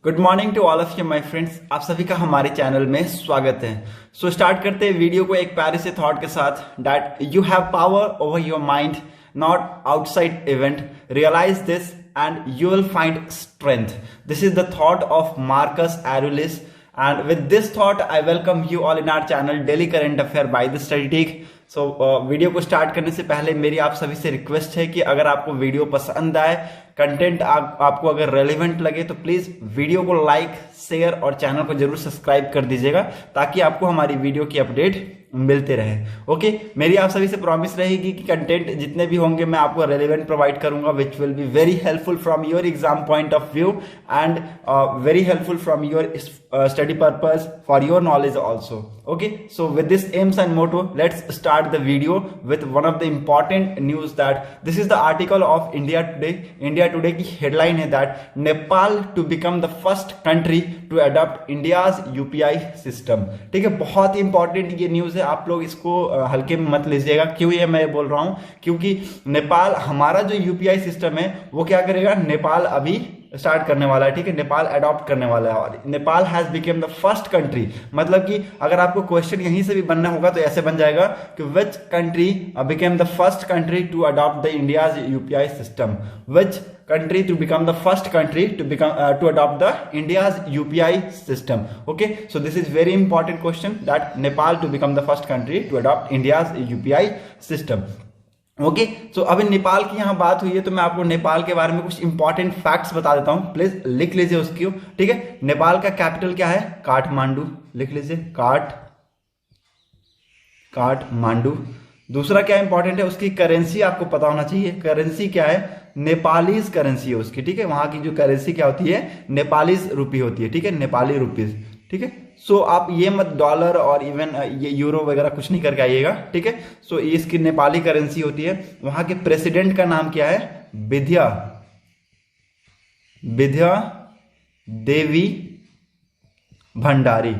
Good morning to all of you my friends. आप सभी का हमारे चैनल में स्वागत है। सो स्टार्ट करते हैं वीडियो को एक प्यारे से थॉट के साथ that you have power over your mind, not outside event. Realize this and you will find strength. This is the thought of Marcus Aurelius and with this thought I welcome you all in our channel Daily Current Affair by the Study Teak। So video को start करने से पहले मेरी आप सभी से request है कि अगर आपको वीडियो पसंद आए, कंटेंट आपको अगर रेलेवेंट लगे तो प्लीज वीडियो को लाइक, शेयर और चैनल को जरूर सब्सक्राइब कर दीजिएगा ताकि आपको हमारी वीडियो की अपडेट मिलते रहे। ओके, मेरी आप सभी से प्रॉमिस रहेगी कि कंटेंट जितने भी होंगे मैं आपको रेलेवेंट प्रोवाइड करूंगा which will be very helpful from your exam point of view and very helpful from your study purpose for your knowledge also. Okay, so with this aims and motto, let's start the video with one of the important news that this is the article of India Today। India Today की headline है that Nepal to become the first country to adopt India's UPI system। ठीक है, बहुत ही important ये news है, आप लोग इसको हल्के में मत लीजिएगा। क्यों ये मैं बोल रहा हूं? क्योंकि नेपाल हमारा जो यूपीआई सिस्टम है वो क्या करेगा, नेपाल अभी स्टार्ट करने वाला है। ठीक है, नेपाल अडॉप्ट करने वाला है और Nepal has became the first country. मतलब कि अगर आपको क्वेश्चन यहीं से भी बनना होगा तो ऐसे बन जाएगा कि which country became the first country to adopt the India's UPI system. Which country to become the first country to adopt the India's UPI system। Okay, so this is very important question that Nepal to become the first country to adopt India's UPI system। Okay, so अभी नेपाल की यहाँ बात हुई है तो मैं आपको नेपाल के बारे में कुछ इंपॉर्टेंट फैक्ट्स बता देता हूँ, प्लीज लिख लीजिए उसकी। ठीक है, नेपाल का कैपिटल क्या है? काठमांडू। लिख लीजिए काठमांडू। दूसरा क्या इंपॉर्टेंट है, उसकी करेंसी आपको पता होना चाहिए। करेंसी क्या है? नेपालीज करेंसी है उसकी। ठीक है, वहां की जो करेंसी क्या होती है? नेपालीज रुपी होती है। ठीक है, नेपाली रुपीज। ठीक है, सो आप ये मत डॉलर और इवन ये यूरो वगैरह कुछ नहीं करके आइएगा। ठीक है, सो ये इसकी नेपाली करेंसी होती है। वहां के प्रेसिडेंट का नाम क्या है? विद्या देवी भंडारी।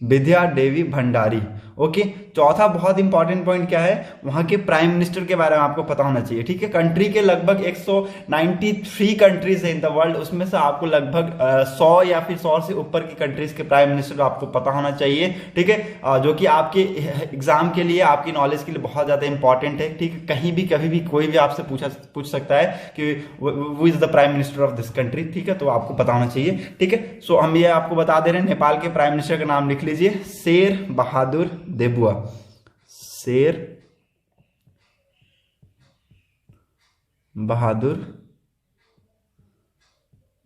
विद्या देवी भंडारी। ओके, चौथा बहुत इंपॉर्टेंट पॉइंट क्या है, वहां के प्राइम मिनिस्टर के बारे में आपको पता होना चाहिए। ठीक है, कंट्री के लगभग 193 कंट्रीज है इन द वर्ल्ड, उसमें से आपको लगभग 100 या फिर 100 से ऊपर की कंट्रीज के प्राइम मिनिस्टर आपको पता होना चाहिए। ठीक है, जो कि आपके एग्जाम के लिए, आपकी नॉलेज के लिए बहुत ज्यादा इंपॉर्टेंट है। ठीक है, कहीं भी कभी भी कोई भी आपसे पूछ सकता है कि वो is the prime minister of this country. ठीक है, तो आपको पता होना चाहिए। ठीक है, सो हम ये आपको बता दे रहे हैं, नेपाल के प्राइम मिनिस्टर का नाम लिख लीजिए, शेर बहादुर देबुआ। शेर बहादुर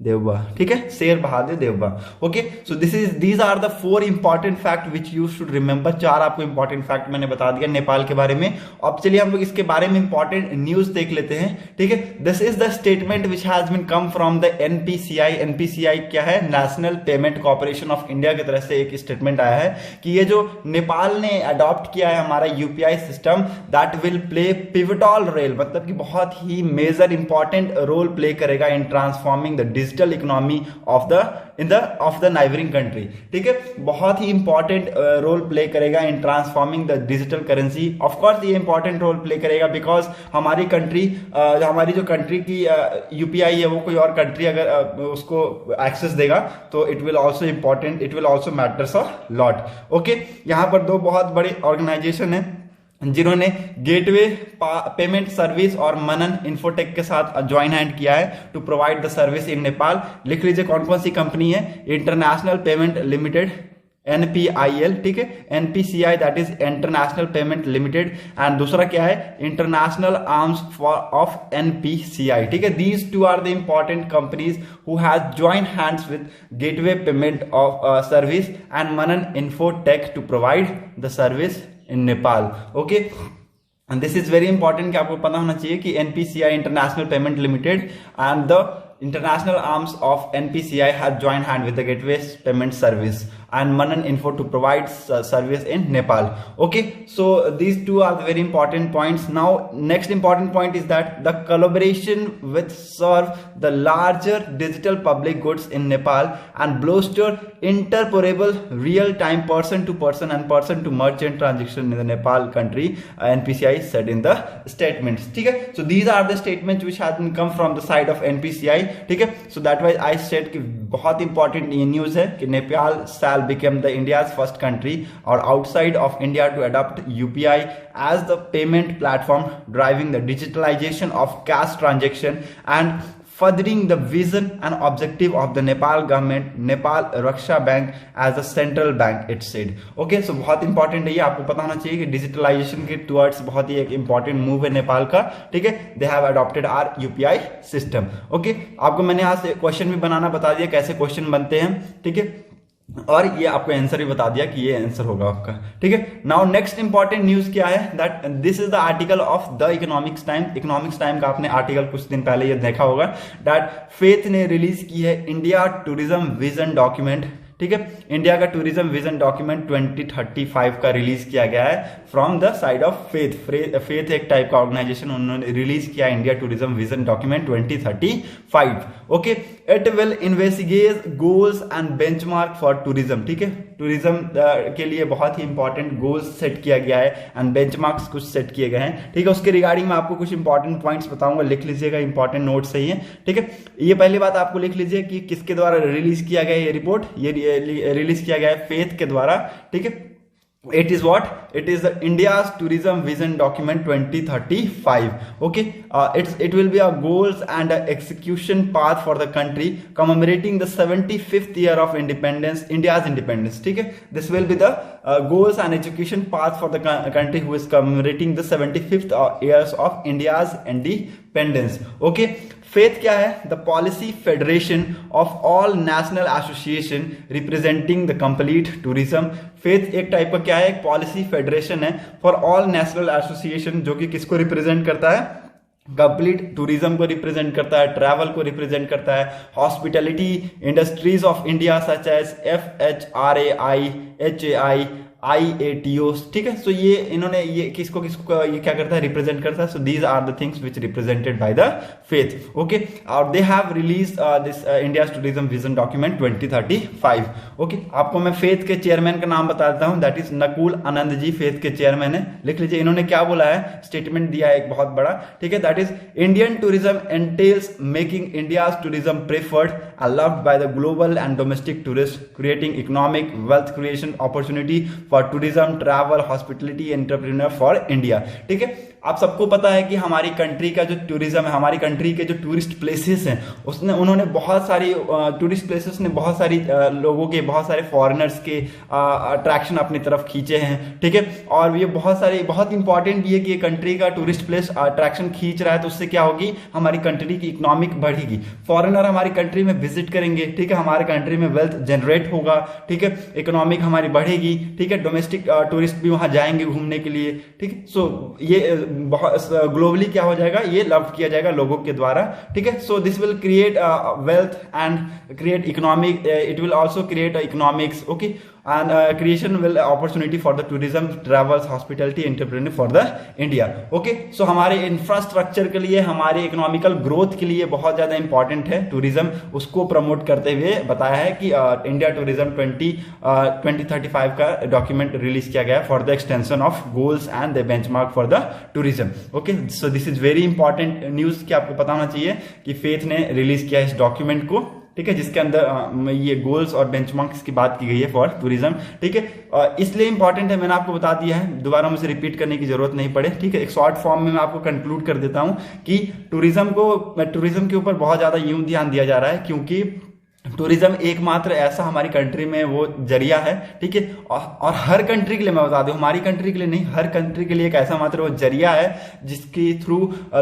देवबा। ठीक है, Sher Bahadur Deuba. Okay, so these are the 4 important fact which you should remember. 4 आपको इंपॉर्टेंट फैक्ट मैंने बता दिया नेपाल के बारे में। अब चलिए हम लोग इसके बारे में इंपॉर्टेंट न्यूज देख लेते हैं। ठीक है, this is the statement which has been come from the NPCI. NPCI क्या है? National payment corporation of India की तरफ से एक स्टेटमेंट आया है कि ये जो नेपाल ने अडॉप्ट किया है हमारा UPI system, that will play pivotal role, मतलब कि बहुत ही मेजर इंपॉर्टेंट रोल प्ले करेगा in transforming the digital economy of the neighbouring country. ठीक है, बहुत ही इंपॉर्टेंट रोल प्ले करेगा in transforming the digital currency. Of course ये इंपॉर्टेंट रोल प्ले करेगा बिकॉज हमारी जो कंट्री की यूपीआई है वो कोई और कंट्री अगर उसको एक्सेस देगा तो it will also matters a lot. Okay, यहां पर 2 बहुत बड़े ऑर्गेनाइजेशन है जिन्होंने गेटवे पेमेंट सर्विस और मनन इन्फोटेक के साथ ज्वाइन हैंड किया है to provide the service in Nepal. लिख लीजिए कौन कौन सी कंपनी है। International payment limited, NPIL। ठीक है, NPCI that is international payment limited, and दूसरा क्या है? International arms of NPCI। ठीक है, these 2 are the important companies who has join hands with gateway payment of service and Manan Infotech to provide the service in Nepal. Okay, and this is very important कि आपको पता होना चाहिए कि NPCI international payment limited and the international arms of NPCI have joined hand with the gateway payment service and Manan Info to provide service in Nepal. Okay, so these two are the very important points. Now next important point is that the collaboration with serve the larger digital public goods in Nepal and bolster interoperable real-time person-to-person and person-to-merchant transaction in the Nepal country, NPCI said in the statements. ठीक है, so these are the statements which have been come from the side of NPCI. ठीक है, so that why I said कि बहुत important ये news है कि Nepal shall become the India's first country or outside of India to adopt UPI as the payment platform, driving the digitalization of cash transaction and furthering the vision and objective of the Nepal government, Nepal Raksha Bank as a central bank, it said. Okay, so बहुत important है ये, आपको पता होना चाहिए कि digitalisation के towards बहुत ही एक इंपॉर्टेंट मूव है नेपाल का. ठीक है, they have adopted our UPI system. Okay, आपको मैंने यहाँ से क्वेश्चन भी बनाना बता दिया, कैसे क्वेश्चन बनते हैं. ठीक है, और ये आपको आंसर भी बता दिया कि ये आंसर होगा आपका. ठीक है, नाउ नेक्स्ट इंपॉर्टेंट न्यूज क्या है, that this is the article of the economics time. Economics time का आपने आर्टिकल कुछ दिन पहले ये देखा होगा, दैट फेथ ने रिलीज की है इंडिया टूरिज्म विजन डॉक्यूमेंट. ठीक है, इंडिया का टूरिज्म विजन डॉक्यूमेंट 2035 का रिलीज किया गया है from the side of faith. Faith एक टाइप का ऑर्गेनाइजेशन, उन्होंने रिलीज किया India tourism vision document 2035. Okay, it will investigate goals and benchmark for tourism. ठीक है, टूरिज्म के लिए बहुत ही इंपॉर्टेंट गोल्स सेट किया गया है एंड बेंचमार्क्स कुछ सेट किए गए हैं. ठीक है, उसके रिगार्डिंग में आपको कुछ इंपॉर्टेंट पॉइंट्स बताऊंगा, लिख लीजिएगा, इंपॉर्टेंट नोट सही है. ठीक है, ये पहली बात आपको लिख लीजिए कि किसके द्वारा रिलीज किया गया ये रिपोर्ट, ये रिलीज किया गया है फेथ के द्वारा. ठीक है, it is what, it is the India's tourism vision document 2035. Okay, it will be a goals and a execution path for the country commemorating the 75th year of independence, India's independence. ठीक है, this will be the goals and execution path for the country who is commemorating the 75th years of India's independence. Okay, faith क्या है, the policy federation of all national association representing the complete tourism. Faith एक type का क्या है, एक policy federation है for all national association, जो कि किसको रिप्रेजेंट करता है, कंप्लीट टूरिज्म को रिप्रेजेंट करता है, ट्रैवल को रिप्रेजेंट करता है, hospitality industries of India such as FHRAI, HAI, IATOs. ठीक है, सो ये इन्होंने ये किसको किसको ये क्या करता है, रिप्रेजेंट करता है. So these are the things which represented by the faith. Okay, और they have release this India tourism vision document 2035. Okay, आपको मैं फेथ के चेयरमैन का नाम बता देता हूं, that is Nakul Anand ji FAITH के चेयरमैन है. लिख लीजिए, इन्होंने क्या बोला है, स्टेटमेंट दिया है एक बहुत बड़ा. ठीक है, that is Indian tourism एंटेल्स making India tourism preferred and loved by the global and domestic tourists, creating economic wealth creation opportunity for tourism, travel, hospitality, entrepreneur for India. ठीक है, आप सबको पता है कि हमारी कंट्री का जो टूरिज्म है, हमारी कंट्री के जो टूरिस्ट प्लेसेस हैं, उन्होंने बहुत सारी टूरिस्ट प्लेसेस ने बहुत सारी लोगों के, बहुत सारे फॉरेनर्स के अट्रैक्शन अपनी तरफ खींचे हैं. ठीक है, और ये बहुत सारे, बहुत इंपॉर्टेंट भी है कि ये कंट्री का टूरिस्ट प्लेस अट्रैक्शन खींच रहा है, तो उससे क्या होगी, हमारी कंट्री की इकोनॉमिक बढ़ेगी. फॉरेनर हमारी कंट्री में विजिट करेंगे. ठीक है, हमारे कंट्री में वेल्थ जनरेट होगा. ठीक है, इकोनॉमिक हमारी बढ़ेगी. ठीक है, डोमेस्टिक टूरिस्ट भी वहां जाएंगे घूमने के लिए. ठीक है, सो ये बहुत ग्लोबली क्या हो जाएगा, ये लव किया जाएगा लोगों के द्वारा. ठीक है, so this will create wealth and create economic, it will also create economics. Okay, and creation will opportunity for the tourism, travels, hospitality, entrepreneur for the India. Okay, so हमारे इंफ्रास्ट्रक्चर के लिए, हमारे इकोनॉमिकल ग्रोथ के लिए बहुत ज्यादा important है tourism. उसको प्रमोट करते हुए बताया है कि इंडिया टूरिज्म 2035 का डॉक्यूमेंट रिलीज किया गया for the extension of goals and the benchmark for the tourism. Okay, so this is very important news कि आपको पता होना चाहिए कि फेथ ने रिलीज किया इस डॉक्यूमेंट को. ठीक है, जिसके अंदर ये गोल्स और बेंचमार्क्स की बात की गई है फॉर टूरिज्म. ठीक है, इसलिए इंपॉर्टेंट है, मैंने आपको बता दिया है, दोबारा मुझे रिपीट करने की जरूरत नहीं पड़े. ठीक है, एक शॉर्ट फॉर्म में मैं आपको कंक्लूड कर देता हूं कि टूरिज्म के ऊपर बहुत ज्यादा यूं ध्यान दिया जा रहा है, क्योंकि टूरिज्म एकमात्र ऐसा हमारी कंट्री में वो जरिया है. ठीक है, और हर कंट्री के लिए, मैं बता दूं, हमारी कंट्री के लिए नहीं, हर कंट्री के लिए एक ऐसा मात्र वो जरिया है जिसके थ्रू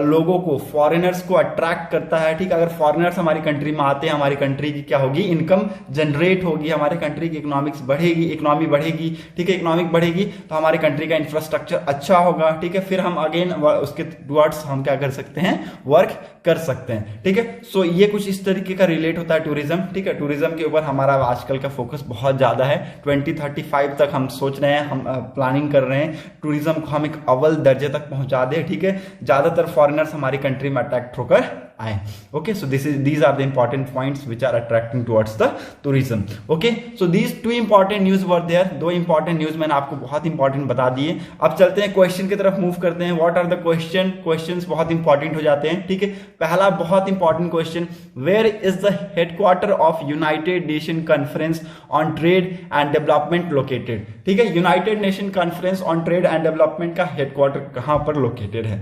लोगों को, फॉरेनर्स को अट्रैक्ट करता है. ठीक है, अगर फॉरेनर्स हमारी कंट्री में आते हैं, हमारी कंट्री की क्या होगी, इनकम जनरेट होगी, हमारे कंट्री की इकोनॉमिक्स बढ़ेगी, इकोनॉमी बढ़ेगी. ठीक है, इकोनॉमिक बढ़ेगी तो हमारी कंट्री का इंफ्रास्ट्रक्चर अच्छा होगा. ठीक है, फिर हम अगेन उसके टुवर्ड्स हम क्या कर सकते हैं, वर्क कर सकते हैं। ठीक है, सो ये कुछ इस तरीके का रिलेट होता है टूरिज्म। ठीक है, टूरिज्म के ऊपर हमारा आजकल का फोकस बहुत ज्यादा है। 2035 तक हम सोच रहे हैं, हम प्लानिंग कर रहे हैं टूरिज्म को हम एक अव्वल दर्जे तक पहुंचा दे। ठीक है, ज्यादातर फॉरेनर्स हमारी कंट्री में अट्रैक्ट होकर आए। Okay, so these are the important points which are attracting towards the tourism. Okay, so these two important news were there. दो इंपॉर्टेंट न्यूज मैंने आपको बहुत इंपॉर्टेंट बता दिए। अब चलते हैं क्वेश्चन की तरफ मूव करते हैं। व्हाट आर द क्वेश्चंस बहुत इंपॉर्टेंट हो जाते हैं। ठीक है, पहला बहुत important question, where is the headquarter of United Nation conference on trade and development located. ठीक है, United Nation conference on trade and development का हेडक्वार्टर कहां पर लोकेटेड है?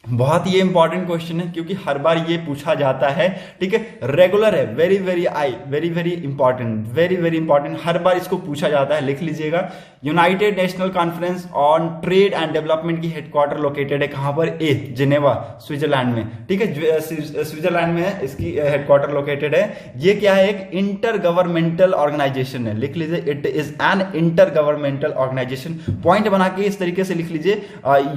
बहुत ये इंपॉर्टेंट क्वेश्चन है क्योंकि हर बार ये पूछा जाता है। ठीक है, रेगुलर है, वेरी वेरी इंपॉर्टेंट, हर बार इसको पूछा जाता है। लिख लीजिएगा, United National Conference on trade and development की हेडक्वार्टर लोकेटेड है कहां पर? ए, जिनेवा, स्विट्जरलैंड में। ठीक है, स्विट्जरलैंड में है, इसकी हेडक्वार्टर लोकेटेड है। ये क्या है? एक इंटर गवर्नमेंटल ऑर्गेनाइजेशन है। लिख लीजिए, it is an inter governmental organisation. Point बना के इस तरीके से लिख लीजिए,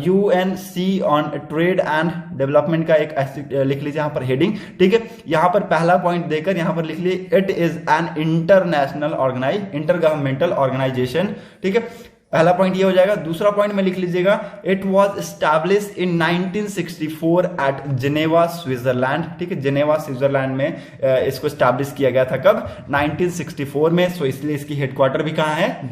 UNC on trade and development का एक लिख लीजिए यहां पर हेडिंग। ठीक है, यहां पर पहला पॉइंट देकर यहां पर लिख लीजिए, it is an inter governmental organisation. ठीक है, पहला पॉइंट ये हो जाएगा। दूसरा पॉइंट में लिख लीजिएगा, it was established in 1964 at Geneva, Switzerland. ठीक है, जिनेवा स्विट्जरलैंड में इसको एस्टैब्लिश किया गया था। कब? 1964 में। सो इसलिए इसकी हेडक्वार्टर भी कहां है?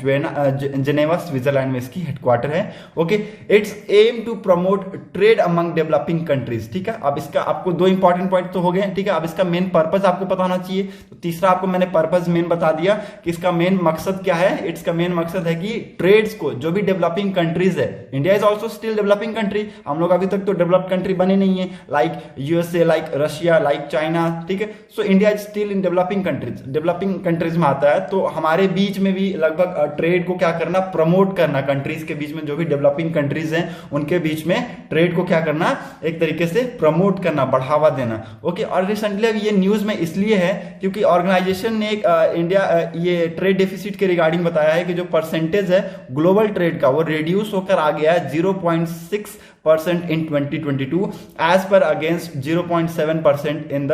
जिनेवा, स्विट्जरलैंड में इसकी हेडक्वार्टर है। Okay, its aim to promote trade among developing countries. ठीक है, अब इसका आपको दो इंपॉर्टेंट पॉइंट तो हो गए। ठीक है, अब इसका मेन पर्पज आपको पता होना चाहिए। तो तीसरा आपको मैंने पर्पज मेन बता दिया कि इसका मेन मकसद क्या है। इसका मेन मकसद है कि ट्रेड को, जो भी डेवलपिंग कंट्रीज है, India is also still developing country, हम लोग अभी तक तो डेवलप्ड कंट्री बने नहीं है, like USA, like Russia, like China. ठीक है, so India is still in developing countries में आता है। तो हमारे बीच में भी लगभग ट्रेड को क्या करना? प्रमोट करना। कंट्रीज के बीच में जो भी डेवलपिंग कंट्रीज हैं उनके बीच में ट्रेड को क्या करना? एक तरीके से प्रमोट करना, बढ़ावा देना। ओके, और रिसेंटली अब ये न्यूज में इसलिए है क्योंकि ऑर्गेनाइजेशन ने इंडिया ये ट्रेड डेफिसिट के रिगार्डिंग बताया है कि जो परसेंटेज है ग्लोबल ट्रेड का वो रिड्यूस होकर आ गया है 0.6% in 2022 as per against 0.7% in the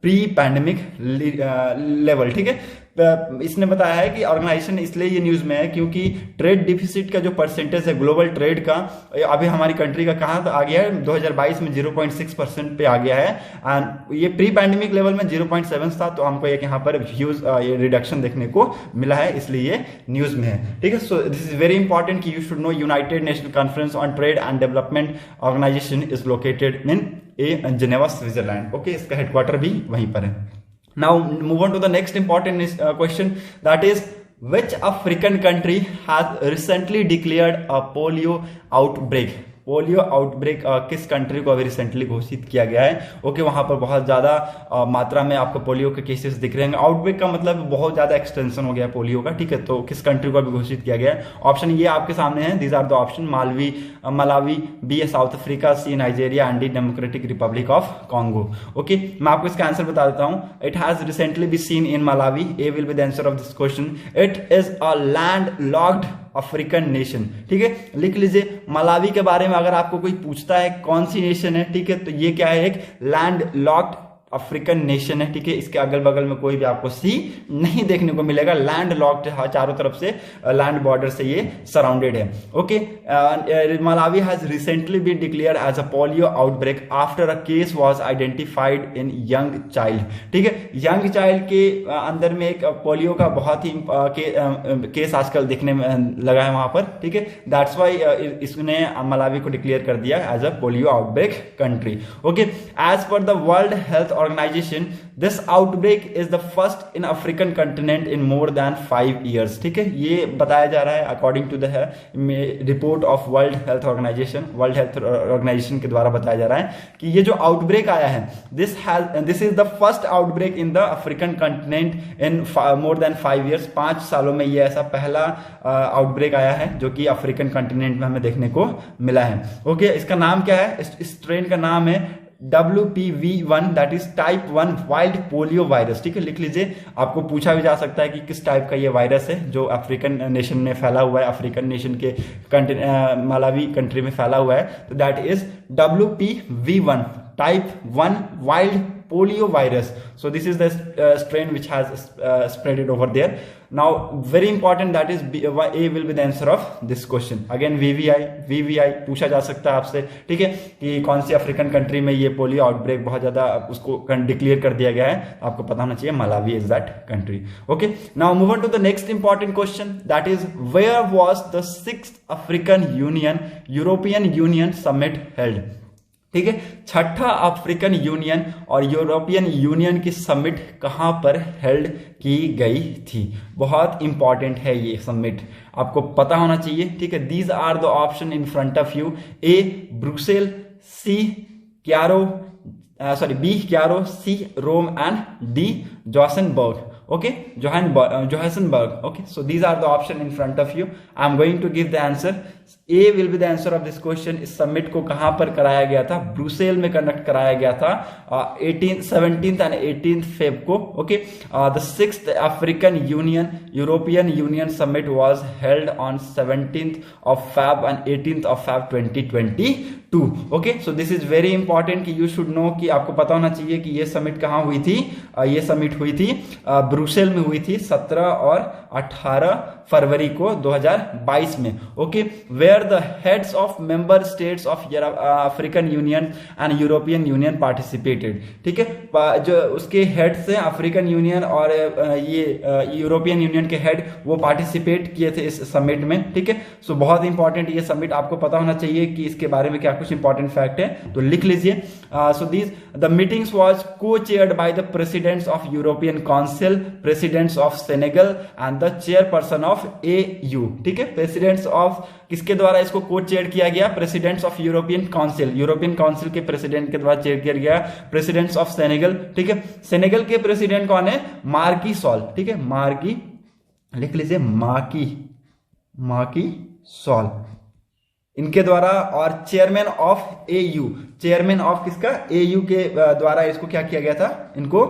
pre pandemic level. ठीक है, इसने बताया है कि ऑर्गेनाइजेशन इसलिए ये न्यूज में है क्योंकि ट्रेड डिफिसिट का जो परसेंटेज है ग्लोबल ट्रेड का अभी हमारी कंट्री का कहां आ गया है? 2022 में 0.6% पे आ गया है। एंड ये प्री पैंडेमिक लेवल में 0.7 था। तो हमको एक यहाँ पर ह्यूज ये रिडक्शन देखने को मिला है, इसलिए ये न्यूज में है। ठीक है, so this is very important कि you should know United National Conference on trade and Development Organisation is located in Geneva, Switzerland. Okay, इसका हेडक्वार्टर भी वहीं पर है। Now move on to the next important question, that is, which African country has recently declared a polio outbreak? Polio outbreak किस country को अभी recently घोषित किया गया है? ओके, वहां पर बहुत ज्यादा मात्रा में आपको पोलियो के केसेस दिख रहे हैं। आउटब्रेक का मतलब बहुत ज्यादा एक्सटेंशन हो गया पोलियो का। ठीक है, तो किस कंट्री को अभी घोषित किया गया है? ऑप्शन ये आपके सामने है, these are the option, Malawi, B South Africa, C Nigeria and D Democratic Republic of Congo. Okay, मैं आपको इसका आंसर बता देता हूं। It has recently be seen in Malawi. A will be the answer of this question. It is a land locked African nation. ठीक है, लिख लीजिए, मलावी के बारे में अगर आपको कोई पूछता है कौन सी नेशन है, ठीक है, तो ये क्या है? एक लैंड लॉक्ड अफ्रीकन नेशन है। ठीक है, इसके अगल बगल में कोई भी आपको सी नहीं देखने को मिलेगा। लैंड लॉक्ड है, चारों तरफ से लैंड बॉर्डर से ये सराउंडेड है। Okay, Malawi has recently been declared as a polio outbreak after a case was identified in young child. ठीक है, यंग चाइल्ड के अंदर में एक पोलियो का बहुत ही केस आजकल दिखने में लगा है वहां पर। ठीक है, दैट्स वाई इसने मलावी को डिक्लेयर कर दिया as a polio outbreak country. Okay, as per the World Health Organisation, this outbreak is the first in African continent in more than 5 years। ठीक है, ये बताया जा रहा है according to the report of World Health Organisation के द्वारा बताया जा रहा है कि ये जो आउटब्रेक आया है, this is the first outbreak in the African continent in more than 5 years। 5 सालों में ये ऐसा पहला आउटब्रेक आया है जो कि अफ्रीकन कंटिनेंट में हमें देखने को मिला है। ओके, इसका नाम क्या है? इस ट्रेन का नाम है WPV1, that is type 1 wild polio virus. ठीक है, लिख लीजिए। आपको पूछा भी जा सकता है कि किस टाइप का ये वायरस है जो अफ्रीकन नेशन में फैला हुआ है, अफ्रीकन नेशन के मलावी कंट्री में फैला हुआ है। तो that is WPV1 type 1 wild polio virus. So this is the strain which has spreaded over there. Now very important, that is A will be the answer of this question. Again VVI पूछा जा सकता है आपसे, ठीक है, कि कौन सी African country में ये पोलियो आउटब्रेक बहुत ज्यादा उसको डिक्लेयर कर दिया गया है, आपको पता होना चाहिए Malawi is that country. Okay, now move on to the next important question, that is where was the 6th African Union European Union summit held. ठीक है, 6ठा अफ्रीकन यूनियन और यूरोपियन यूनियन की समिट कहां पर हेल्ड की गई थी. बहुत इंपॉर्टेंट है ये समिट, आपको पता होना चाहिए. ठीक है, these are the option in front of you. A Brussels, C Cairo, B Cairo, C Rome and D Johannesburg. Okay, Johannesburg. Okay, so these are the option in front of you. I'm going to give the answer. A will be the answer of this question. इस summit को कहां पर कराया गया था? Brussels में conduct कराया गया था 17th and 18th Feb को. Okay, the 6th African Union European Union Summit was held on 17th of Feb and 18th of Feb 2022. Okay, so this is very important कि you should know, कि आपको पता होना चाहिए कि ये summit कहां हुई थी. ये समिट हुई थी ब्रुसेल में हुई थी 17 और 18 फरवरी को 2022 में. Okay, where the heads of member states of African Union and European Union participated. ठीक है, जो उसके हेड्स हैं अफ्रीकन यूनियन और ये यूरोपियन यूनियन के हेड, वो पार्टिसिपेट किए थे इस समिट में. ठीक है, सो बहुत इंपॉर्टेंट ये समिट, आपको पता होना चाहिए कि इसके बारे में क्या कुछ इंपॉर्टेंट फैक्ट है, तो लिख लीजिए. So these the meetings was co chaired by the presidents of European Council, presidents of Senegal and the chairperson of AU. ठीक है, प्रेसिडेंट्स ऑफ किसके द्वारा इसको को चेयर किया गया? Presidents of European Council, European Council के प्रेसिडेंट के द्वारा चेयर किया गया. Presidents of Senegal. ठीक है, सेनेगल के प्रेसिडेंट कौन है? Macky Sall. ठीक है, मार्की लिख लीजिए, मार्की सॉल इनके द्वारा. और chairman of AU, chairman of किसका? AU के द्वारा इसको क्या किया गया था? इनको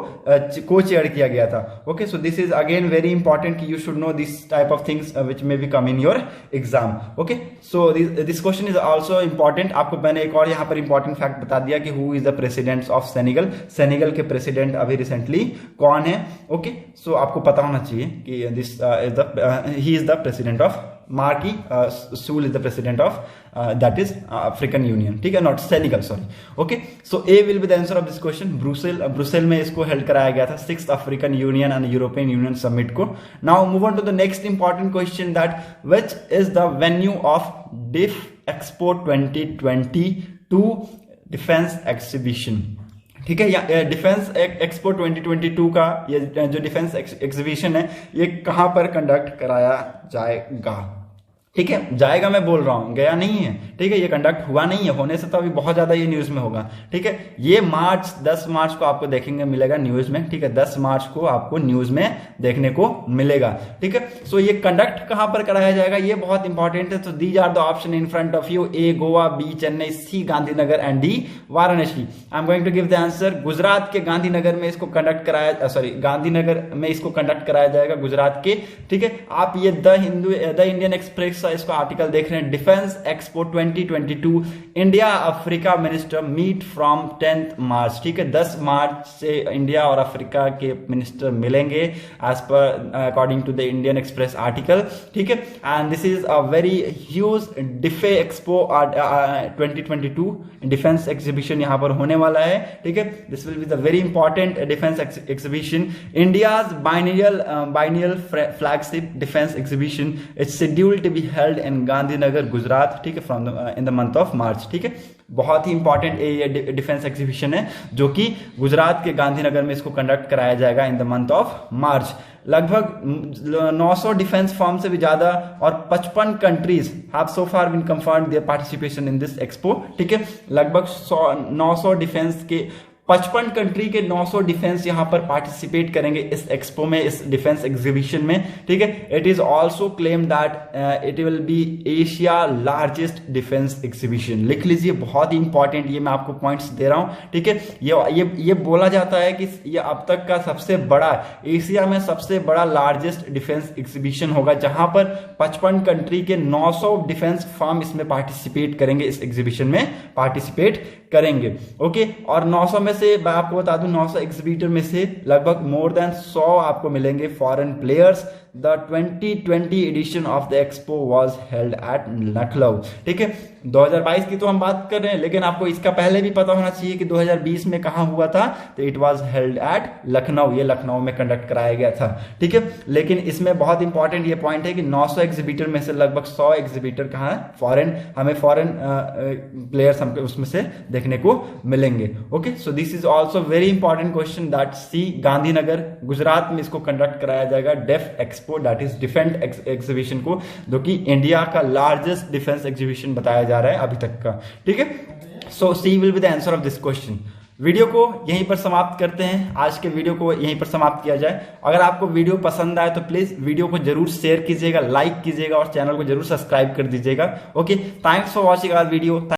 को चेयर किया गया था. Okay, so this is again very important कि you should know this type of things which may be come in your exam. Okay, so this question is also important. आपको मैंने एक और यहाँ पर इंपॉर्टेंट फैक्ट बता दिया कि who is the president of Senegal. Senegal के प्रेसिडेंट अभी रिसेंटली कौन है? ओके, सो आपको पता होना चाहिए कि this is the he is the president of Macky Sall is the president of that is African Union. ठीक है, not Senegal, sorry. Okay, so A will be the answer of this question. Brussels में इसको held कराया गया था 6th African Union and European Union Summit को. Now move on to the next important question, that which is the venue of DIF Expo 2022 Defense Exhibition. ठीक है, defence expo 2022 का ये जो डिफेंस एग्जीबिशन है, ये कहां पर कंडक्ट कराया जाएगा? ठीक है, जाएगा मैं बोल रहा हूं, गया नहीं है. ठीक है, ये कंडक्ट हुआ नहीं है, होने से तो अभी बहुत ज्यादा ये न्यूज में होगा. ठीक है, ये 10 मार्च को आपको देखेंगे मिलेगा न्यूज में. ठीक है, 10 मार्च को आपको न्यूज में देखने को मिलेगा. ठीक है, सो ये कंडक्ट कहां पर कराया जाएगा, ये बहुत इंपॉर्टेंट है. तो these are the option in front of you. A Goa, B Chennai, C Gandhinagar and D Varanasi. I am going to give the answer. Gujarat के गांधीनगर में इसको कंडक्ट कराया, गांधीनगर में इसको कंडक्ट कराया जाएगा, गुजरात के. ठीक है, आप ये द इंडियन एक्सप्रेस इसको आर्टिकल देख रहे हैं. Defence expo 2022 India Africa minister meet from 10th March. ठीक है, 10 मार्च से इंडिया और अफ्रीका के मिनिस्टर मिलेंगे as per according to the Indian Express article. ठीक है, and this is a very huge def expo 2022 defence exhibition यहां पर होने वाला है. ठीक है, this will be the very important defence exhibition. India's biennial flagship defence exhibition is scheduled to be held in Gandhinagar, Gujarat. ठीक है, from in the month of March. ठीक है, बहुत ही इंपॉर्टेंट ये डिफेंस एग्जीबिशन है, जो कि गुजरात के गांधीनगर में इसको कंडक्ट कराया जाएगा in the month of March. लगभग 900 डिफेंस फर्म से भी ज्यादा और 55 countries have so far been confirmed their participation in this expo. ठीक है, लगभग 900 डिफेंस के 55 कंट्री के 900 डिफेंस यहां पर पार्टिसिपेट करेंगे इस एक्सपो में, इस डिफेंस एग्जीबिशन में, ठीक है। It is also claim that it will be Asia largest defence exhibition. लिख लीजिए, बहुत ही इंपॉर्टेंट, ये मैं आपको पॉइंट्स दे रहा हूं, ठीक है। ये बोला जाता है कि ये अब तक का सबसे बड़ा, एशिया में सबसे बड़ा लार्जेस्ट डिफेंस एग्जीबिशन होगा, जहां पर 55 कंट्री के 900 डिफेंस फर्म इसमें पार्टिसिपेट करेंगे, इस एग्जीबिशन में पार्टिसिपेट करेंगे, ओके। और 900 में से मैं आपको बता दूं, 900 एग्जीबिटर में से लगभग मोर देन 100 आपको मिलेंगे foreign players. The 2020 edition of the expo was held at Lucknow, ठीक है। 2022 की तो हम बात कर रहे हैं, लेकिन आपको इसका पहले भी पता होना चाहिए कि 2020 में कहां हुआ था, तो it was held at Lucknow, ये लखनऊ में कंडक्ट कराया गया था, ठीक है। लेकिन इसमें बहुत इंपॉर्टेंट ये पॉइंट है कि 900 एग्जीबिटर में से लगभग 100 एग्जीबिटर कहां है, फॉरेन, हमें फॉरेन प्लेयर्स हमको उसमें से देखने को मिलेंगे, okay. So this is also very important question that C Gandhinagar Gujarat में इसको कंडक्ट कराया जाएगा, def expo, that is defence exhibition को, जो कि इंडिया का लार्जेस्ट डिफेंस एग्जीबिशन बताया जा रहा है अभी तक का, ठीक है। So C will be the answer of this question. Video को यहीं पर समाप्त करते हैं, आज के वीडियो को यहीं पर समाप्त किया जाए। अगर आपको वीडियो पसंद आए तो प्लीज वीडियो को जरूर शेयर कीजिएगा, लाइक कीजिएगा और चैनल को जरूर सब्सक्राइब कर दीजिएगा, okay. Thanks for watching our video.